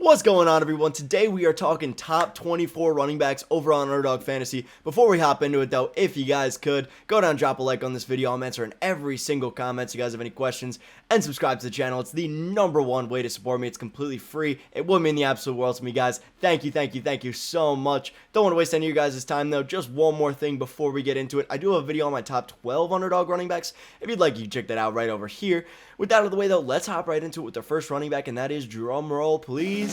What's going on, everyone? Today we are talking top 24 running backs over on Underdog Fantasy. Before we hop into it though, if you guys could, go down and drop a like on this video. I'm answering every single comment so you guys have any questions, and subscribe to the channel. It's the #1 way to support me. It's completely free. It would mean the absolute world to me, guys. Thank you so much. Don't want to waste any of you guys' time though. Just one more thing before we get into it. I do have a video on my top 12 Underdog running backs. If you'd like, you can check that out right over here. With that out of the way though, let's hop right into it with the first running back, and that is, drum roll please,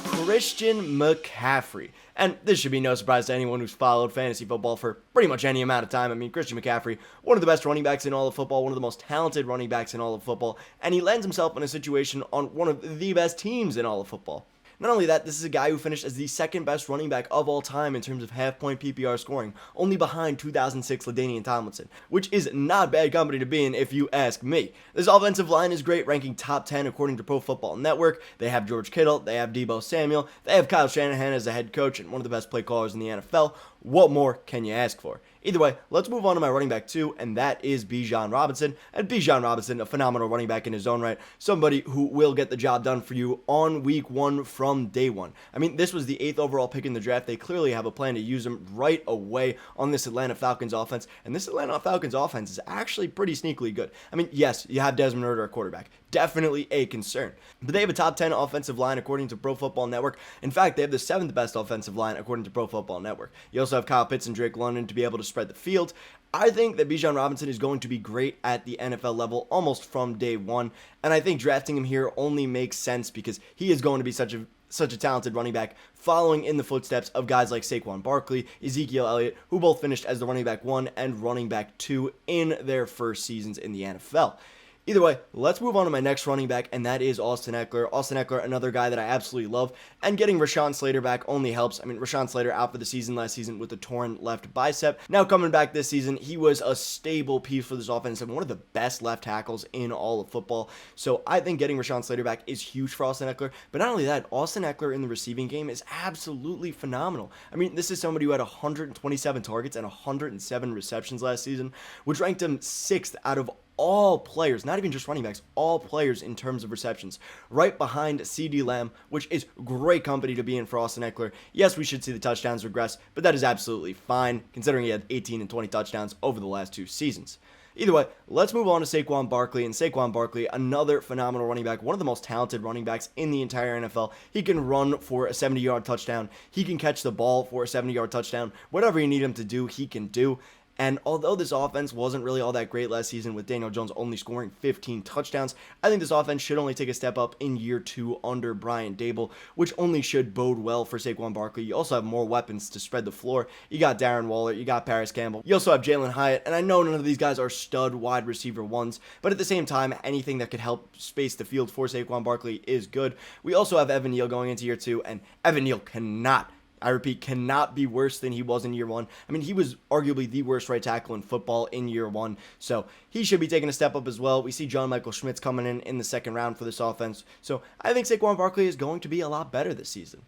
Christian McCaffrey. And this should be no surprise to anyone who's followed fantasy football for pretty much any amount of time. I mean, Christian McCaffrey, one of the best running backs in all of football, one of the most talented running backs in all of football, and he lands himself in a situation on one of the best teams in all of football. Not only that, this is a guy who finished as the second best running back of all time in terms of half-point PPR scoring, only behind 2006 LaDainian Tomlinson, which is not bad company to be in if you ask me. This offensive line is great, ranking top 10 according to Pro Football Network. They have George Kittle, they have Deebo Samuel, they have Kyle Shanahan as a head coach and one of the best play callers in the NFL. What more can you ask for? Either way, let's move on to my running back 2, and that is Bijan Robinson. And Bijan Robinson, a phenomenal running back in his own right, somebody who will get the job done for you on week 1 from day 1. I mean, this was the 8th overall pick in the draft. They clearly have a plan to use him right away on this Atlanta Falcons offense, and this Atlanta Falcons offense is actually pretty sneakily good. I mean, yes, you have Desmond Ridder at quarterback. Definitely a concern. But they have a top 10 offensive line according to Pro Football Network. In fact, they have the 7th best offensive line according to Pro Football Network. You also have Kyle Pitts and Drake London to be able to spread the field. I think that Bijan Robinson is going to be great at the NFL level almost from day 1, and I think drafting him here only makes sense because he is going to be such a talented running back, following in the footsteps of guys like Saquon Barkley, Ezekiel Elliott, who both finished as the running back 1 and running back 2 in their first seasons in the NFL. Either way, let's move on to my next running back, and that is Austin Ekeler. Austin Ekeler, another guy that I absolutely love, and getting Rashawn Slater back only helps. I mean, Rashawn Slater out for the season last season with a torn left bicep. Now coming back this season, he was a stable piece for this offense and one of the best left tackles in all of football. So I think getting Rashawn Slater back is huge for Austin Ekeler. But not only that, Austin Ekeler in the receiving game is absolutely phenomenal. I mean, this is somebody who had 127 targets and 107 receptions last season, which ranked him 6th out of all players, not even just running backs, all players in terms of receptions, right behind CeeDee Lamb, which is great company to be in for Austin Ekeler. Yes, we should see the touchdowns regress, but that is absolutely fine, considering he had 18 and 20 touchdowns over the last 2 seasons. Either way, let's move on to Saquon Barkley, and Saquon Barkley, another phenomenal running back, one of the most talented running backs in the entire NFL. He can run for a 70-yard touchdown, he can catch the ball for a 70-yard touchdown, whatever you need him to do, he can do. And although this offense wasn't really all that great last season with Daniel Jones only scoring 15 touchdowns, I think this offense should only take a step up in year 2 under Brian Daboll, which only should bode well for Saquon Barkley. You also have more weapons to spread the floor. You got Darren Waller, you got Paris Campbell, you also have Jalen Hyatt, and I know none of these guys are stud wide receiver ones, but at the same time, anything that could help space the field for Saquon Barkley is good. We also have Evan Neal going into year 2, and Evan Neal cannot be worse than he was in year 1. I mean, he was arguably the worst right tackle in football in year 1, so he should be taking a step up as well. We see John Michael Schmitz coming in the 2nd round for this offense, so I think Saquon Barkley is going to be a lot better this season.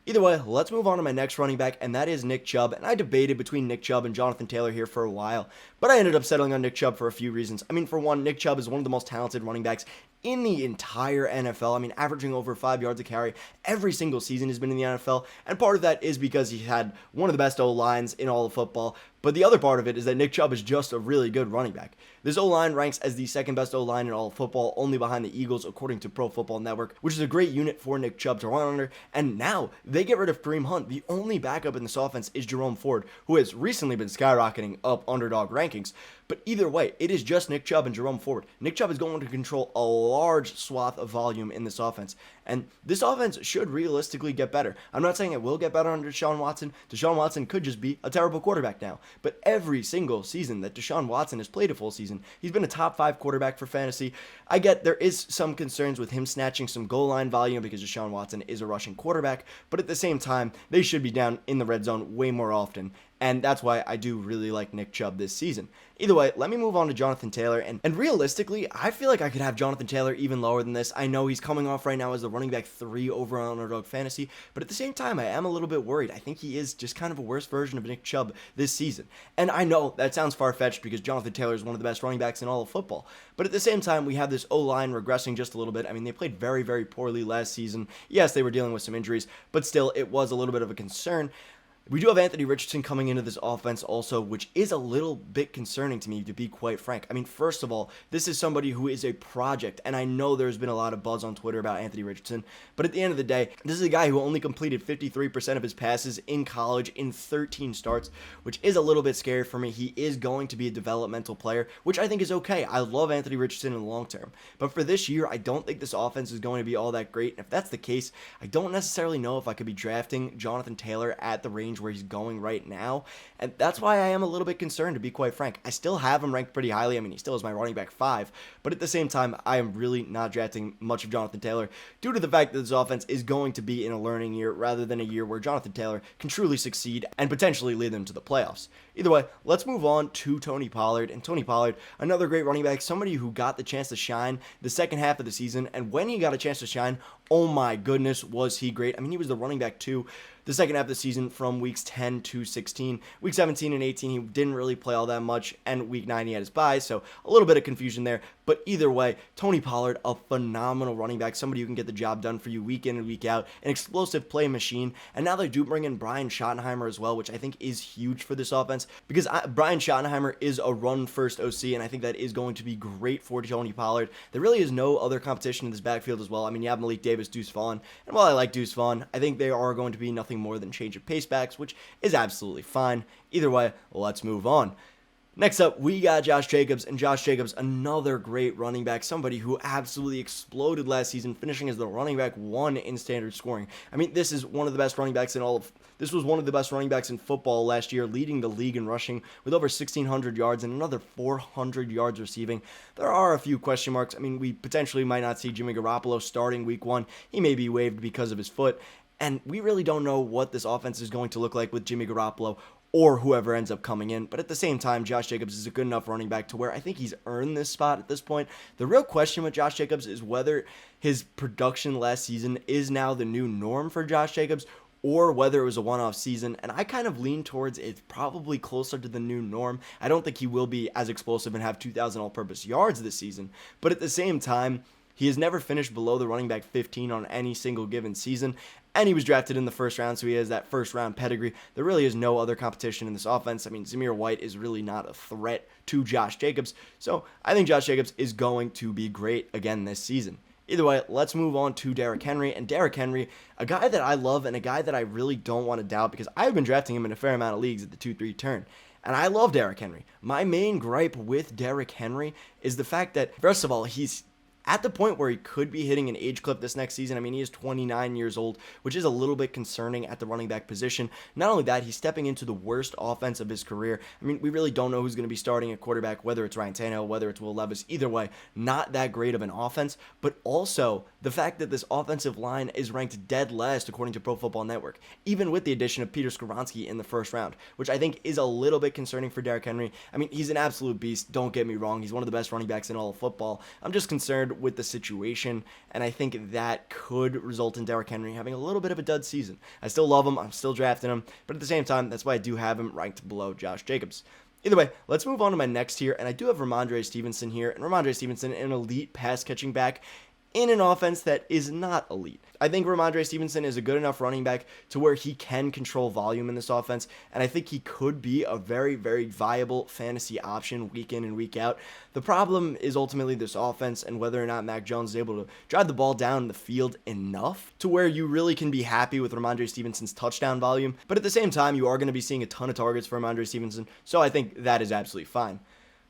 Either way, let's move on to my next running back, and that is Nick Chubb. And I debated between Nick Chubb and Jonathan Taylor here for a while, but I ended up settling on Nick Chubb for a few reasons. I mean, for one, Nick Chubb is one of the most talented running backs in the entire NFL. I mean, averaging over 5 yards a carry every single season he's been in the NFL, and part of that is because he had one of the best O-lines in all of football, but the other part of it is that Nick Chubb is just a really good running back. This O-line ranks as the 2nd best O-line in all of football, only behind the Eagles according to Pro Football Network, which is a great unit for Nick Chubb to run under, and now they get rid of Kareem Hunt. The only backup in this offense is Jerome Ford, who has recently been skyrocketing up underdog rankings. But either way, it is just Nick Chubb and Jerome Ford. Nick Chubb is going to control a large swath of volume in this offense, and this offense should realistically get better. I'm not saying it will get better under Deshaun Watson. Deshaun Watson could just be a terrible quarterback now, but every single season that Deshaun Watson has played a full season, he's been a top 5 quarterback for fantasy. I get there is some concerns with him snatching some goal line volume because Deshaun Watson is a rushing quarterback, but at the same time, they should be down in the red zone way more often. and that's why I do really like Nick Chubb this season. Either way, let me move on to Jonathan Taylor, and realistically, I feel like I could have Jonathan Taylor even lower than this. I know he's coming off right now as the running back 3 over on Underdog Fantasy, but at the same time, I am a little bit worried. I think he is just kind of a worse version of Nick Chubb this season. And I know that sounds far-fetched because Jonathan Taylor is one of the best running backs in all of football, but at the same time, we have this O-line regressing just a little bit. I mean, they played very, very poorly last season. Yes, they were dealing with some injuries, but still, it was a little bit of a concern. We do have Anthony Richardson coming into this offense also, which is a little bit concerning to me, to be quite frank. I mean, first of all, this is somebody who is a project, and I know there's been a lot of buzz on Twitter about Anthony Richardson, but at the end of the day, this is a guy who only completed 53% of his passes in college in 13 starts, which is a little bit scary for me. He is going to be a developmental player, which I think is okay. I love Anthony Richardson in the long term, but for this year, I don't think this offense is going to be all that great, and if that's the case, I don't necessarily know if I could be drafting Jonathan Taylor at the range where he's going right now, and that's why I am a little bit concerned, to be quite frank. I still have him ranked pretty highly. I mean, he still is my running back 5, but at the same time, I am really not drafting much of Jonathan Taylor due to the fact that this offense is going to be in a learning year rather than a year where Jonathan Taylor can truly succeed and potentially lead them to the playoffs. Either way, let's move on to Tony Pollard, and Tony Pollard, another great running back, somebody who got the chance to shine the second half of the season, and when he got a chance to shine, oh my goodness, was he great. I mean, he was the running back 2 the second half of the season from weeks 10 to 16. Week 17 and 18, he didn't really play all that much, and week 9 he had his bye, so a little bit of confusion there. But either way, Tony Pollard, a phenomenal running back, somebody who can get the job done for you week in and week out, an explosive play machine, and now they do bring in Brian Schottenheimer as well, which I think is huge for this offense, because Brian Schottenheimer is a run-first OC, and I think that is going to be great for Tony Pollard. There really is no other competition in this backfield as well. I mean, you have Malik Davis, Deuce Vaughn, and while I like Deuce Vaughn, I think they are going to be nothing more than change of pace backs, which is absolutely fine. Either way, let's move on. Next up, we got Josh Jacobs, and Josh Jacobs, another great running back, somebody who absolutely exploded last season, finishing as the running back 1 in standard scoring. I mean, this is one of the best running backs this was one of the best running backs in football last year, leading the league in rushing with over 1,600 yards and another 400 yards receiving. There are a few question marks. I mean, we potentially might not see Jimmy Garoppolo starting week 1. He may be waived because of his foot, and we really don't know what this offense is going to look like with Jimmy Garoppolo or whoever ends up coming in. But at the same time, Josh Jacobs is a good enough running back to where I think he's earned this spot at this point. The real question with Josh Jacobs is whether his production last season is now the new norm for Josh Jacobs, or whether it was a one-off season, and I kind of lean towards it's probably closer to the new norm. I don't think he will be as explosive and have 2,000 all-purpose yards this season, but at the same time, he has never finished below the running back 15 on any single given season, and he was drafted in the first round, so he has that first-round pedigree. There really is no other competition in this offense. I mean, Zamir White is really not a threat to Josh Jacobs, so I think Josh Jacobs is going to be great again this season. Either way, let's move on to Derrick Henry. And Derrick Henry, a guy that I love and a guy that I really don't want to doubt because I've been drafting him in a fair amount of leagues at the 2-3 turn. And I love Derrick Henry. My main gripe with Derrick Henry is the fact that, first of all, he's at the point where he could be hitting an age cliff this next season. I mean, he is 29 years old, which is a little bit concerning at the running back position. Not only that, he's stepping into the worst offense of his career. I mean, we really don't know who's going to be starting at quarterback, whether it's Ryan Tannehill, whether it's Will Levis. Either way, not that great of an offense, but also the fact that this offensive line is ranked dead last according to Pro Football Network, even with the addition of Peter Skoronski in the first round, which I think is a little bit concerning for Derrick Henry. I mean, he's an absolute beast, don't get me wrong. He's one of the best running backs in all of football. I'm just concerned with the situation, and I think that could result in Derrick Henry having a little bit of a dud season. I still love him, I'm still drafting him, but at the same time, that's why I do have him ranked below Josh Jacobs. Either way, let's move on to my next tier, and I do have Rhamondre Stevenson here, and Rhamondre Stevenson, an elite pass-catching back in an offense that is not elite. I think Rhamondre Stevenson is a good enough running back to where he can control volume in this offense, and I think he could be a very, very viable fantasy option week in and week out. The problem is ultimately this offense and whether or not Mac Jones is able to drive the ball down the field enough to where you really can be happy with Rhamondre Stevenson's touchdown volume, but at the same time, you are going to be seeing a ton of targets for Rhamondre Stevenson, so I think that is absolutely fine.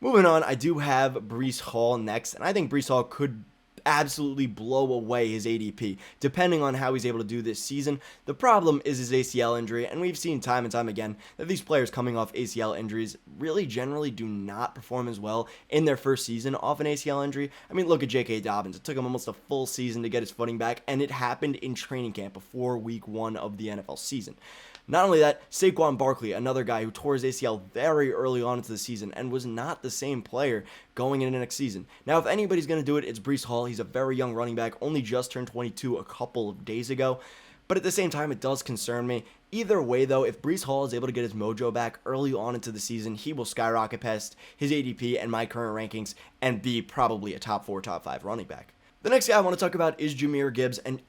Moving on, I do have Breece Hall next, and I think Breece Hall could absolutely blow away his ADP, depending on how he's able to do this season. The problem is his ACL injury, and we've seen time and time again that these players coming off ACL injuries really generally do not perform as well in their first season off an ACL injury. I mean, look at J.K. Dobbins. It took him almost a full season to get his footing back, and it happened in training camp before week 1 of the NFL season. Not only that, Saquon Barkley, another guy who tore his ACL very early on into the season and was not the same player going into next season. Now, if anybody's going to do it, it's Breece Hall. He's a very young running back, only just turned 22 a couple of days ago. But at the same time, it does concern me. Either way, though, if Breece Hall is able to get his mojo back early on into the season, he will skyrocket past his ADP and my current rankings and be probably a top 4, top 5 running back. The next guy I want to talk about is Jahmyr Gibbs, and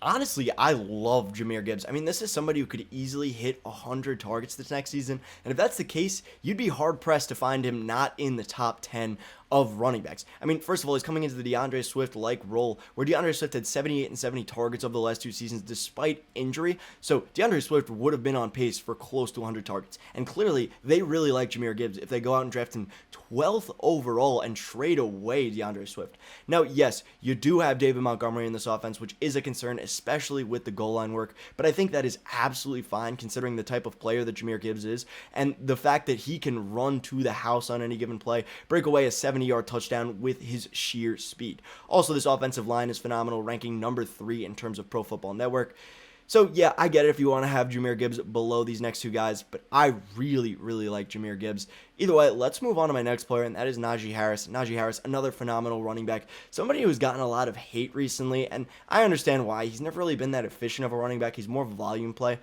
honestly, I love Jahmyr Gibbs. I mean, this is somebody who could easily hit 100 targets this next season, and if that's the case, you'd be hard-pressed to find him not in the top 10 of running backs. I mean, first of all, he's coming into the DeAndre Swift-like role, where DeAndre Swift had 78 and 70 targets over the last 2 seasons despite injury, so DeAndre Swift would have been on pace for close to 100 targets, and clearly, they really like Jahmyr Gibbs if they go out and draft him 12th overall and trade away DeAndre Swift. Now, yes, you do have David Montgomery in this offense, which is a concern, especially with the goal line work, but I think that is absolutely fine considering the type of player that Jahmyr Gibbs is, and the fact that he can run to the house on any given play, break away a 70-yard touchdown with his sheer speed. Also, this offensive line is phenomenal, ranking number 3 in terms of Pro Football Network. So, yeah, I get it if you want to have Jahmyr Gibbs below these next 2 guys, but I really, really like Jahmyr Gibbs. Either way, let's move on to my next player, and that is Najee Harris. Najee Harris, another phenomenal running back, somebody who's gotten a lot of hate recently, and I understand why. He's never really been that efficient of a running back. He's more of a volume play,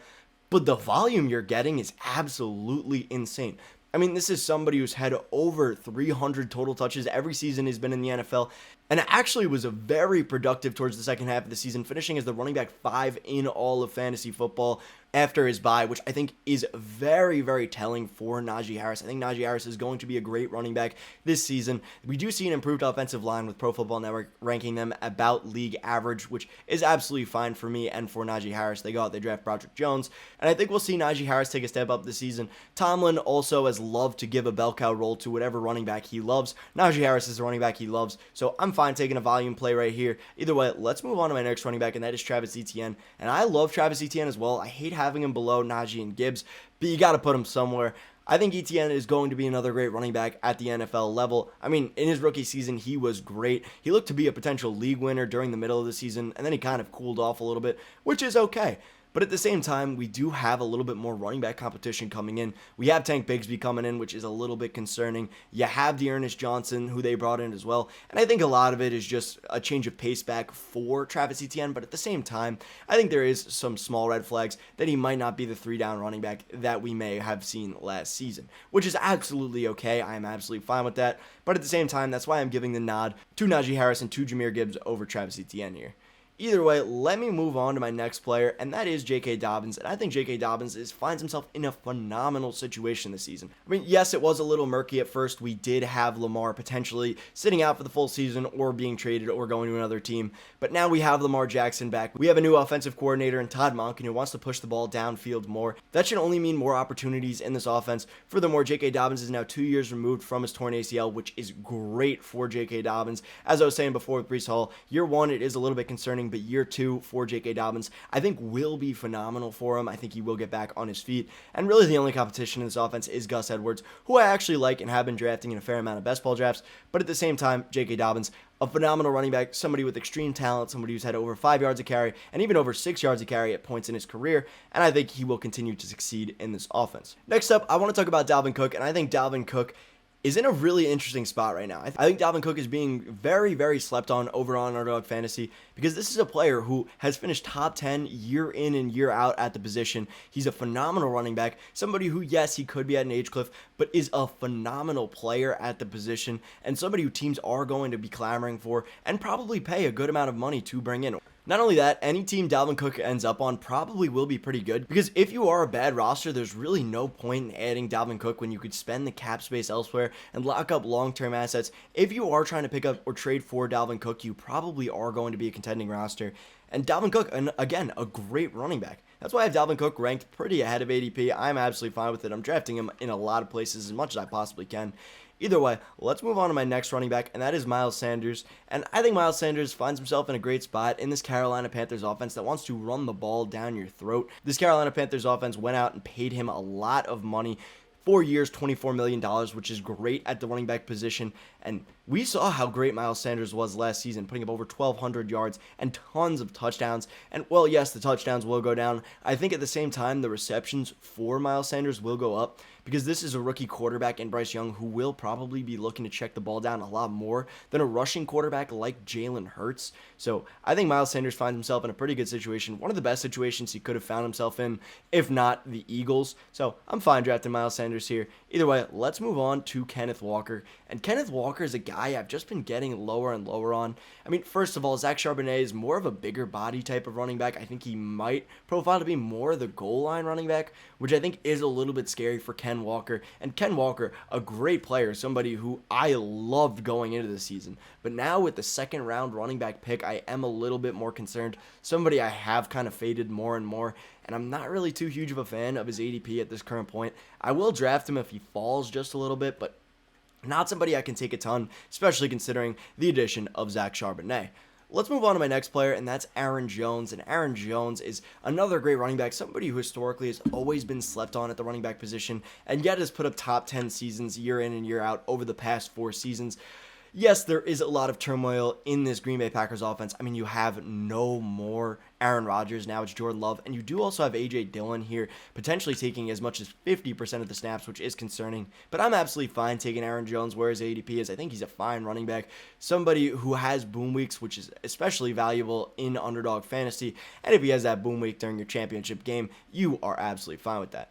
but the volume you're getting is absolutely insane. I mean, this is somebody who's had over 300 total touches every season he's been in the NFL, and actually was very productive towards the second half of the season, finishing as the running back 5 in all of fantasy football after his bye, which I think is very, very telling for Najee Harris. I think Najee Harris is going to be a great running back this season. We do see an improved offensive line with Pro Football Network ranking them about league average, which is absolutely fine for me and for Najee Harris. They go out, they draft Broderick Jones, and I think we'll see Najee Harris take a step up this season. Tomlin also has loved to give a bell cow role to whatever running back he loves. Najee Harris is the running back he loves, so I'm fine taking a volume play right here. Either way, let's move on to my next running back, and that is Travis Etienne. And I love Travis Etienne as well. I hate having him below Najee and Gibbs, but you got to put him somewhere. I think Etienne is going to be another great running back at the NFL level. I mean, in his rookie season, he was great. He looked to be a potential league winner during the middle of the season, and then he kind of cooled off a little bit, which is okay. But at the same time, we do have a little bit more running back competition coming in. We have Tank Bigsby coming in, which is a little bit concerning. You have Dearness Johnson, who they brought in as well. And I think a lot of it is just a change of pace back for Travis Etienne. But at the same time, I think there is some small red flags that he might not be the 3-down running back that we may have seen last season, which is absolutely okay. I am absolutely fine with that. But at the same time, that's why I'm giving the nod to Najee Harris and to Jahmyr Gibbs over Travis Etienne here. Either way, let me move on to my next player, and that is J.K. Dobbins. And I think J.K. Dobbins finds himself in a phenomenal situation this season. I mean, yes, it was a little murky at first. We did have Lamar potentially sitting out for the full season or being traded or going to another team. But now we have Lamar Jackson back. We have a new offensive coordinator in Todd Monken who wants to push the ball downfield more. That should only mean more opportunities in this offense. Furthermore, J.K. Dobbins is now 2 years removed from his torn ACL, which is great for J.K. Dobbins. As I was saying before with Breece Hall, year 1, it is a little bit concerning, but year 2 for J.K. Dobbins, I think will be phenomenal for him. I think he will get back on his feet. And really the only competition in this offense is Gus Edwards, who I actually like and have been drafting in a fair amount of best ball drafts. But at the same time, J.K. Dobbins, a phenomenal running back, somebody with extreme talent, somebody who's had over 5 yards a carry and even over 6 yards a carry at points in his career. And I think he will continue to succeed in this offense. Next up, I want to talk about Dalvin Cook, and I think Dalvin Cook is in a really interesting spot right now. I think Dalvin Cook is being very, very slept on over on Underdog Fantasy because this is a player who has finished top 10 year in and year out at the position. He's a phenomenal running back, somebody who, yes, he could be at an age cliff, but is a phenomenal player at the position and somebody who teams are going to be clamoring for and probably pay a good amount of money to bring in. Not only that, any team Dalvin Cook ends up on probably will be pretty good because if you are a bad roster, there's really no point in adding Dalvin Cook when you could spend the cap space elsewhere and lock up long-term assets. If you are trying to pick up or trade for Dalvin Cook, you probably are going to be a contending roster. And Dalvin Cook, and again, a great running back. That's why I have Dalvin Cook ranked pretty ahead of ADP. I'm absolutely fine with it. I'm drafting him in a lot of places as much as I possibly can. Either way, let's move on to my next running back, and that is Miles Sanders. And I think Miles Sanders finds himself in a great spot in this Carolina Panthers offense that wants to run the ball down your throat. This Carolina Panthers offense went out and paid him a lot of money. 4 years, $24 million, which is great at the running back position. And we saw how great Miles Sanders was last season, putting up over 1,200 yards and tons of touchdowns. And, well, yes, the touchdowns will go down. I think at the same time, the receptions for Miles Sanders will go up because this is a rookie quarterback in Bryce Young who will probably be looking to check the ball down a lot more than a rushing quarterback like Jalen Hurts. So I think Miles Sanders finds himself in a pretty good situation, one of the best situations he could have found himself in, if not the Eagles. So I'm fine drafting Miles Sanders here. Either way, let's move on to Kenneth Walker. And Kenneth Walker is a guy I've just been getting lower and lower on. I mean, first of all, Zach Charbonnet is more of a bigger body type of running back. I think he might profile to be more the goal line running back, which I think is a little bit scary for Ken Walker. And Ken Walker, a great player, somebody who I loved going into the season. But now with the second round running back pick, I am a little bit more concerned. Somebody I have kind of faded more and more, and I'm not really too huge of a fan of his ADP at this current point. I will draft him if he falls just a little bit, but not somebody I can take a ton, especially considering the addition of Zach Charbonnet. Let's move on to my next player, and that's Aaron Jones. And Aaron Jones is another great running back, somebody who historically has always been slept on at the running back position, and yet has put up top 10 seasons year in and year out over the past 4 seasons. Yes, there is a lot of turmoil in this Green Bay Packers offense. I mean, you have no more Aaron Rodgers. Now it's Jordan Love. And you do also have A.J. Dillon here, potentially taking as much as 50% of the snaps, which is concerning. But I'm absolutely fine taking Aaron Jones where his ADP is. I think he's a fine running back. Somebody who has boom weeks, which is especially valuable in underdog fantasy. And if he has that boom week during your championship game, you are absolutely fine with that.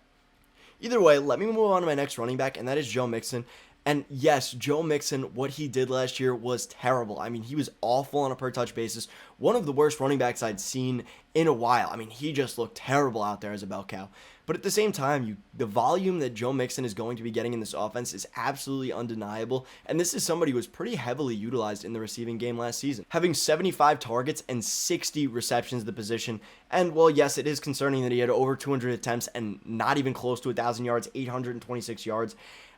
Either way, let me move on to my next running back, and that is Joe Mixon. And yes, Joe Mixon, what he did last year was terrible. I mean, he was awful on a per-touch basis. One of the worst running backs I'd seen in a while. I mean, he just looked terrible out there as a bell cow. But at the same time, the volume that Joe Mixon is going to be getting in this offense is absolutely undeniable. And this is somebody who was pretty heavily utilized in the receiving game last season, having 75 targets and 60 receptions at the position. And, well, yes, it is concerning that he had over 200 attempts and not even close to 1,000 yards, 826 yards.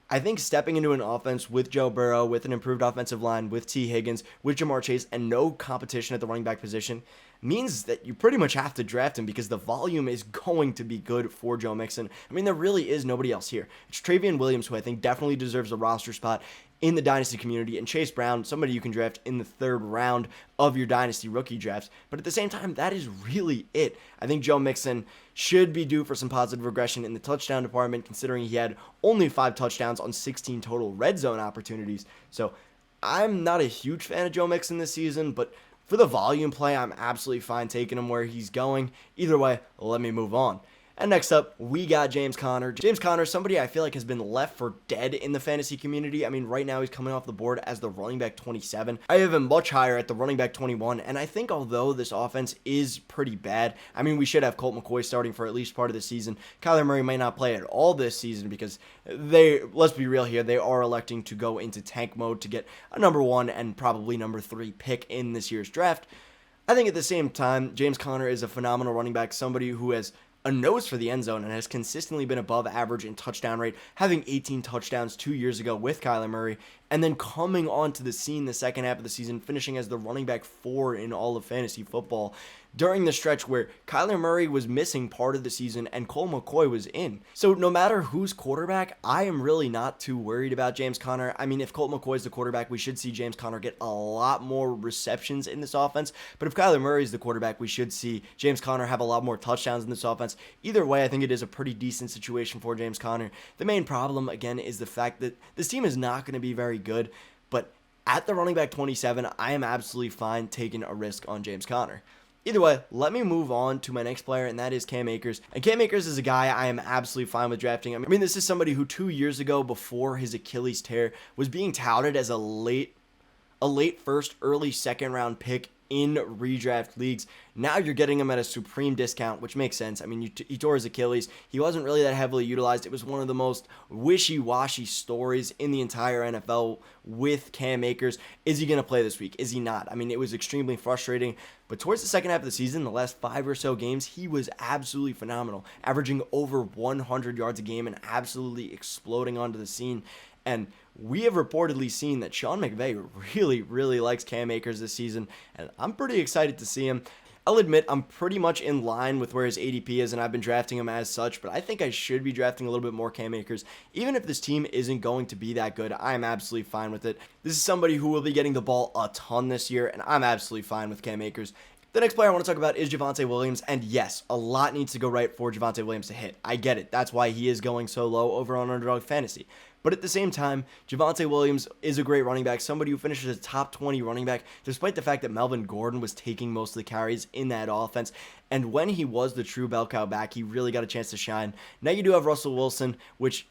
I think stepping into an offense with Joe Burrow, with an improved offensive line, with T. Higgins, with Jamar Chase, and no competition at the running back position means that you pretty much have to draft him because the volume is going to be good for Joe Mixon. I mean, there really is nobody else here. It's Travion Williams, who I think definitely deserves a roster spot in the dynasty community, and Chase Brown, somebody you can draft in the 3rd round of your dynasty rookie drafts. But at the same time, that is really it. I think Joe Mixon should be due for some positive regression in the touchdown department, considering he had only 5 touchdowns on 16 total red zone opportunities. So I'm not a huge fan of Joe Mixon this season, but for the volume play, I'm absolutely fine taking him where he's going. Either way, let me move on. And next up, we got James Conner. James Conner, somebody I feel like has been left for dead in the fantasy community. I mean, right now he's coming off the board as the running back 27. I have him much higher at the running back 21. And I think although this offense is pretty bad, I mean, we should have Colt McCoy starting for at least part of the season. Kyler Murray may not play at all this season because let's be real here, they are electing to go into tank mode to get a number 1 and probably number 3 pick in this year's draft. I think at the same time, James Conner is a phenomenal running back, somebody who has a nose for the end zone and has consistently been above average in touchdown rate, having 18 touchdowns 2 years ago with Kyler Murray, and then coming onto the scene the second half of the season, finishing as the running back 4 in all of fantasy football during the stretch where Kyler Murray was missing part of the season and Colt McCoy was in. So no matter who's quarterback, I am really not too worried about James Conner. I mean, if Colt McCoy is the quarterback, we should see James Conner get a lot more receptions in this offense. But if Kyler Murray is the quarterback, we should see James Conner have a lot more touchdowns in this offense. Either way, I think it is a pretty decent situation for James Conner. The main problem, again, is the fact that this team is not going to be very good. But at the running back 27, I am absolutely fine taking a risk on James Conner. Either way, let me move on to my next player, and that is Cam Akers. And Cam Akers is a guy I am absolutely fine with drafting. I mean, this is somebody who 2 years ago, before his Achilles tear, was being touted as a late first, early second round pick in redraft leagues. Now you're getting him at a supreme discount, which makes sense. I mean, he tore his Achilles. He wasn't really that heavily utilized. It was one of the most wishy-washy stories in the entire NFL with Cam Akers. Is he going to play this week? Is he not? I mean, it was extremely frustrating. But towards the second half of the season, the last 5 or so games, he was absolutely phenomenal, averaging over 100 yards a game and absolutely exploding onto the scene. And we have reportedly seen that Sean McVay really likes Cam Akers this season, and I'm pretty excited to see him. I'll admit I'm pretty much in line with where his ADP is, and I've been drafting him as such, but I think I should be drafting a little bit more Cam Akers. Even if this team isn't going to be that good, I'm absolutely fine with it. This is somebody who will be getting the ball a ton this year, and I'm absolutely fine with Cam Akers. The next player I want to talk about is Jaconte Williams, and yes, a lot needs to go right for Jaconte Williams to hit. I get it. That's why he is going so low over on Underdog Fantasy. But at the same time, Jaconte Williams is a great running back, somebody who finishes as a top 20 running back, despite the fact that Melvin Gordon was taking most of the carries in that offense. And when he was the true bell cow back, he really got a chance to shine. Now you do have Russell Wilson, which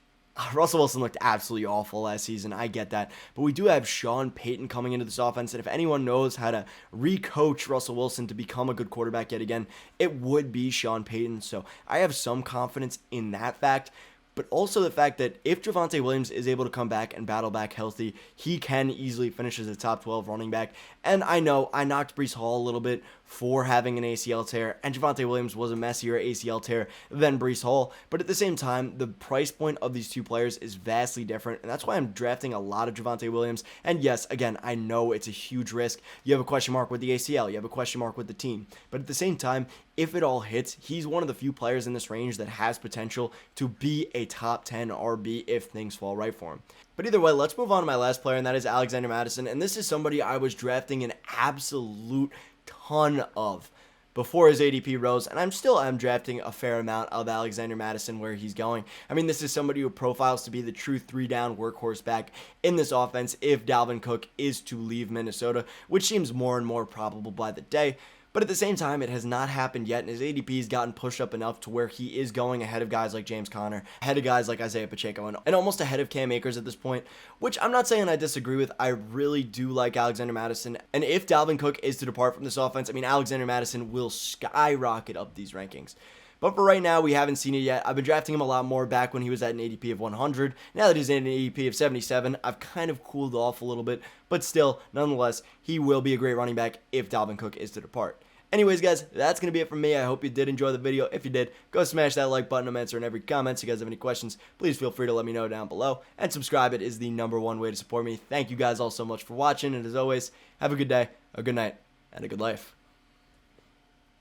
Russell Wilson looked absolutely awful last season. I get that. But we do have Sean Payton coming into this offense. And if anyone knows how to recoach Russell Wilson to become a good quarterback yet again, it would be Sean Payton. So I have some confidence in that fact. But also the fact that if Jaconte Williams is able to come back and battle back healthy, he can easily finish as a top 12 running back. And I know I knocked Breece Hall a little bit for having an ACL tear, and Jaconte Williams was a messier ACL tear than Breece Hall. But at the same time, the price point of these two players is vastly different, and that's why I'm drafting a lot of Jaconte Williams. And yes, again, I know it's a huge risk. You have a question mark with the ACL, you have a question mark with the team. But at the same time, if it all hits, he's one of the few players in this range that has potential to be a top 10 RB if things fall right for him. But either way, let's move on to my last player, and that is Alexander Mattison. And this is somebody I was drafting an absolute ton of before his ADP rose, and I'm drafting a fair amount of Alexander Mattison where he's going. I mean, this is somebody who profiles to be the true 3-down workhorse back in this offense if Dalvin Cook is to leave Minnesota, which seems more and more probable by the day. But at the same time, it has not happened yet, and his ADP has gotten pushed up enough to where he is going ahead of guys like James Conner, ahead of guys like Isaiah Pacheco, and almost ahead of Cam Akers at this point, which I'm not saying I disagree with. I really do like Alexander Mattison, and if Dalvin Cook is to depart from this offense, I mean, Alexander Mattison will skyrocket up these rankings. But for right now, we haven't seen it yet. I've been drafting him a lot more back when he was at an ADP of 100. Now that he's at an ADP of 77, I've kind of cooled off a little bit. But still, nonetheless, he will be a great running back if Dalvin Cook is to depart. Anyways, guys, that's going to be it from me. I hope you did enjoy the video. If you did, go smash that like button. I'm answering every comment. So if you guys have any questions, please feel free to let me know down below. And subscribe. It is the #1 way to support me. Thank you guys all so much for watching. And as always, have a good day, a good night, and a good life.